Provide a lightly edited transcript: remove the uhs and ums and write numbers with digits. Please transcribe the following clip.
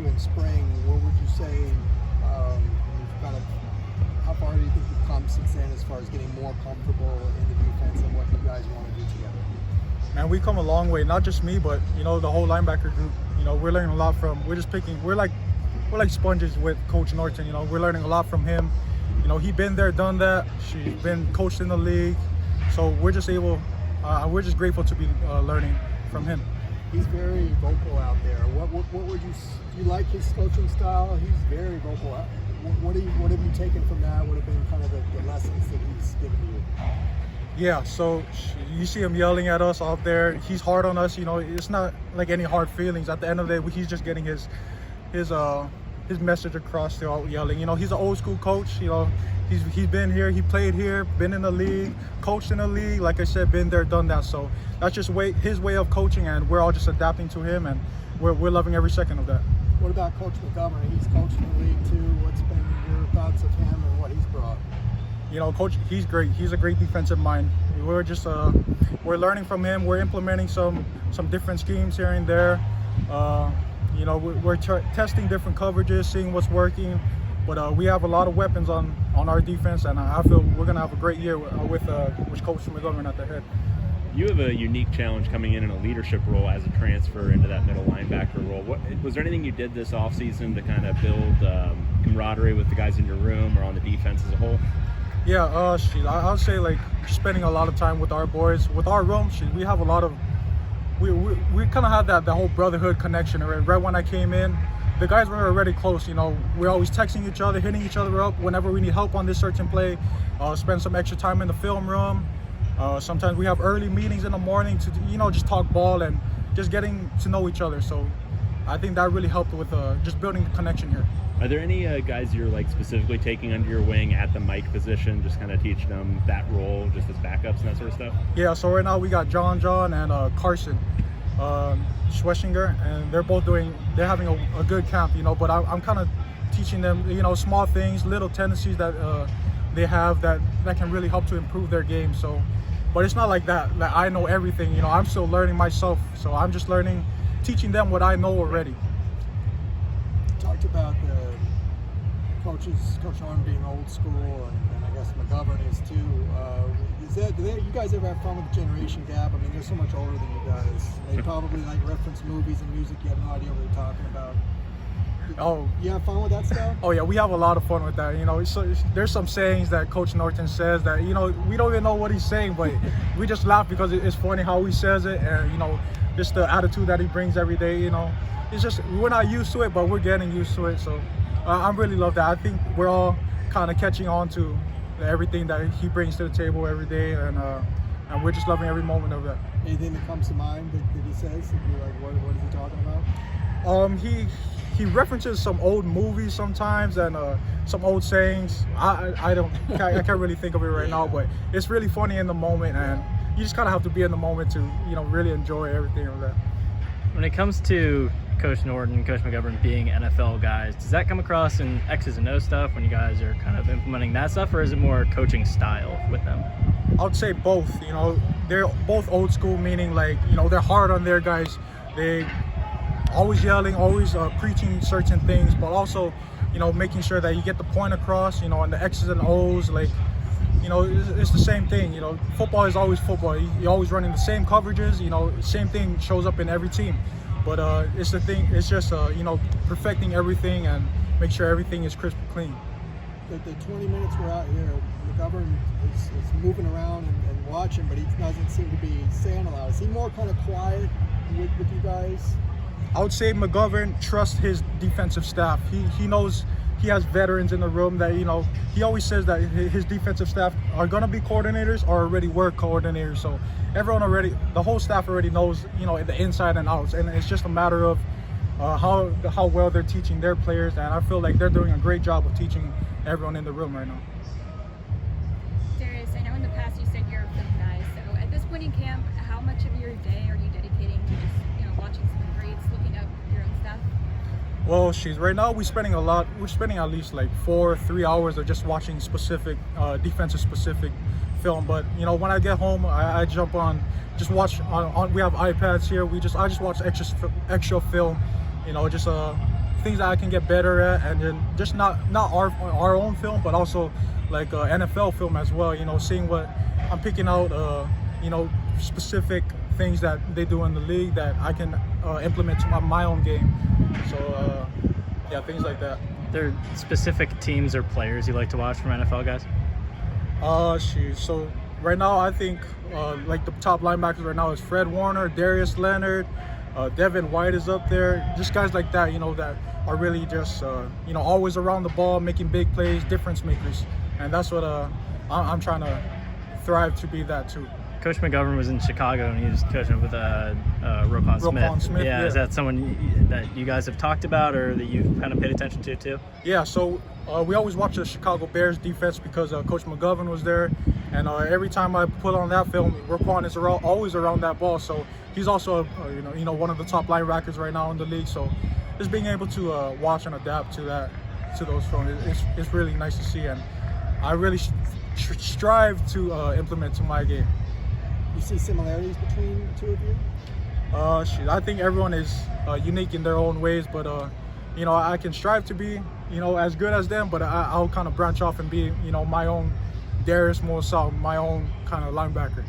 to in spring, what would you say you've kind of, how far do you think you've come since then as far as getting more comfortable in the defense and what you guys want to do together? Man, we come a long way, not just me, but, the whole linebacker group. We're learning a lot from, we're like sponges with Coach Norton. We're learning a lot from him. He's been there, done that. She's been coached in the league. So we're just grateful to be learning from him. He's very vocal out there. What would do you like his coaching style? He's very vocal. What have you taken from that? What have been kind of the lessons that he's given you? Yeah, so you see him yelling at us out there. He's hard on us. It's not like any hard feelings. At the end of the day, he's just getting his message across throughout yelling. He's an old school coach. He's been here, he played here, been in the league, coached in the league. Like I said, been there, done that. So that's just his way of coaching, and we're all just adapting to him, and we're loving every second of that. What about Coach McGovern? He's coached in the league too. What's been your thoughts of him and what he's brought? Coach, he's great. He's a great defensive mind. We're just we're learning from him. We're implementing some different schemes here and there. We're testing different coverages, seeing what's working. But we have a lot of weapons on our defense, and I feel we're going to have a great year with Coach McGovern at the head. You have a unique challenge coming in a leadership role as a transfer into that middle linebacker role. Was there anything you did this offseason to kind of build camaraderie with the guys in your room or on the defense as a whole? Yeah, I would say spending a lot of time with our boys, with our room. We have a lot of, we kind of have that whole brotherhood connection. Right when I came in, the guys were already close. We're always texting each other, hitting each other up whenever we need help on this certain play. Spend some extra time in the film room. Sometimes we have early meetings in the morning to just talk ball and just getting to know each other. So I think that really helped with just building the connection here. Are there any guys you're specifically taking under your wing at the Mike position, just kind of teaching them that role, just as backups and that sort of stuff? Yeah, so right now we got John and Carson Schweschinger, and they're having a good camp, but I'm kind of teaching them, small things, little tendencies that they have that can really help to improve their game. So, but it's not like that I know everything, I'm still learning myself. So I'm just teaching them what I know already. Talked about the Coach Norton being old school, and I guess McGovern is too. Do you guys ever have fun with the generation gap? I mean, they're so much older than you guys. They probably reference movies and music. You have no idea what they're talking about. Oh, you have fun with that stuff? Oh yeah, we have a lot of fun with that. There's some sayings that Coach Norton says that we don't even know what he's saying, but we just laugh because it's funny how he says it, and just the attitude that he brings every day. It's just we're not used to it, but we're getting used to it. So I really love that. I think we're all kind of catching on to everything that he brings to the table every day, and we're just loving every moment of that. Anything that comes to mind that he says? That you're like, what is he talking about? He references some old movies sometimes and some old sayings. I can't really think of it right now, but it's really funny in the moment, and you just kind of have to be in the moment to really enjoy everything of that. When it comes to Coach Norton, Coach McGovern being NFL guys, does that come across in X's and O stuff when you guys are kind of implementing that stuff, or is it more coaching style with them? I would say both. They're both old school, meaning they're hard on their guys. They always yelling, always preaching certain things, but also making sure that you get the point across. And the X's and O's, it's the same thing. Football is always football. You're always running the same coverages. Same thing shows up in every team. But it's just perfecting everything and make sure everything is crisp and clean. The 20 minutes we're out here, McGovern is moving around and watching, but he doesn't seem to be saying a lot. Is he more kind of quiet with you guys? I would say McGovern trusts his defensive staff. He knows he has veterans in the room that, he always says that his defensive staff are going to be coordinators or already were coordinators. So the whole staff already knows, the inside and outs. And it's just a matter of how well they're teaching their players. And I feel like they're doing a great job of teaching everyone in the room right now. Darius, I know in the past you said you're a film guy. So at this point in camp, how much of your day are you dedicating to just, watching some of the grades, looking up your own stuff? Well, right now we're spending at least 3 hours of just watching specific defensive specific film. But when I get home, I jump on, just watch on we have iPads here. I just watch extra film, just things that I can get better at, and then just not our own film, but also like NFL film as well. You know, seeing what I'm picking out, you know, specific things that they do in the league that I can implement to my own game. So yeah, things like that. There are specific teams or players you like to watch from NFL guys? So right now I think like the top linebackers right now is Fred Warner, Darius Leonard, Devin White is up there. Just guys like that, you know, that are really just you know, always around the ball, making big plays, difference makers, and that's what I'm trying to thrive to be that too. Coach McGovern was in Chicago and he was coaching with Roquan Smith. Yeah, is that someone that you guys have talked about or that you've kind of paid attention to too? Yeah, so we always watch the Chicago Bears defense because Coach McGovern was there, and every time I put on that film, Roquan is always around that ball. So he's also you know one of the top linebackers right now in the league. So just being able to watch and adapt to those films, it's really nice to see, and I really strive to implement to my game. You see similarities between the two of you? I think everyone is unique in their own ways, but you know, I can strive to be, you know, as good as them, but I'll kind of branch off and be, you know, my own Darius Muasau, my own kind of linebacker.